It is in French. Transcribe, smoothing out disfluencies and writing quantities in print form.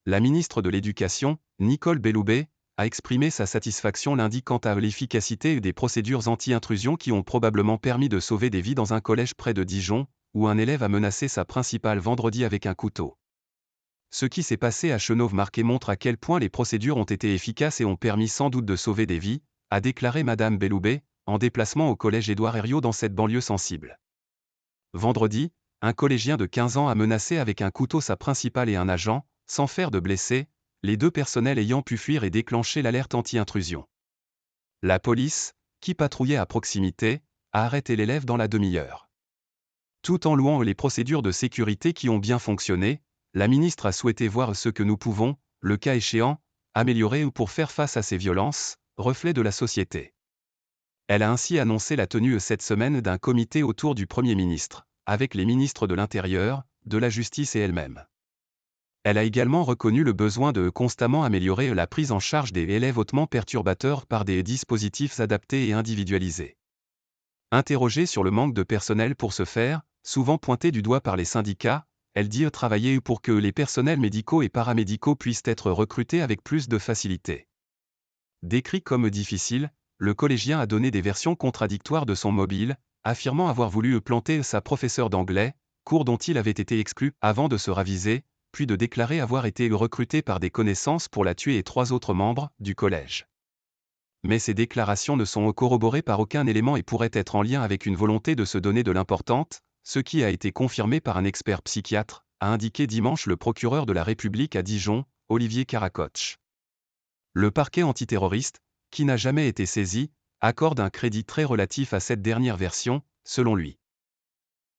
La ministre de l'Éducation, Nicole Belloubet, a exprimé sa satisfaction lundi quant à l'efficacité des procédures anti-intrusion qui ont probablement permis de sauver des vies dans un collège près de Dijon, où un élève a menacé sa principale vendredi avec un couteau. Ce qui s'est passé à Chenôve-Marquet montre à quel point les procédures ont été efficaces et ont permis sans doute de sauver des vies, a déclaré Madame Belloubet, en déplacement au collège Édouard Herriot dans cette banlieue sensible. Vendredi, un collégien de 15 ans a menacé avec un couteau sa principale et un agent, sans faire de blessés, les deux personnels ayant pu fuir et déclencher l'alerte anti-intrusion. La police, qui patrouillait à proximité, a arrêté l'élève dans la demi-heure. Tout en louant les procédures de sécurité qui ont bien fonctionné, la ministre a souhaité voir ce que nous pouvons, le cas échéant, améliorer pour faire face à ces violences, reflet de la société. Elle a ainsi annoncé la tenue cette semaine d'un comité autour du Premier ministre, avec les ministres de l'Intérieur, de la Justice et elle-même. Elle a également reconnu le besoin de constamment améliorer la prise en charge des élèves hautement perturbateurs par des dispositifs adaptés et individualisés. Interrogée sur le manque de personnel pour ce faire, souvent pointé du doigt par les syndicats, elle dit travailler pour que les personnels médicaux et paramédicaux puissent être recrutés avec plus de facilité. Décrit comme difficile, le collégien a donné des versions contradictoires de son mobile, affirmant avoir voulu planter sa professeure d'anglais, cours dont il avait été exclu, avant de se raviser, puis de déclarer avoir été recruté par des connaissances pour la tuer et 3 autres membres du collège. Mais ces déclarations ne sont corroborées par aucun élément et pourraient être en lien avec une volonté de se donner de l'importance, ce qui a été confirmé par un expert psychiatre, a indiqué dimanche le procureur de la République à Dijon, Olivier Caracoche. Le parquet antiterroriste, qui n'a jamais été saisi, accorde un crédit très relatif à cette dernière version, selon lui.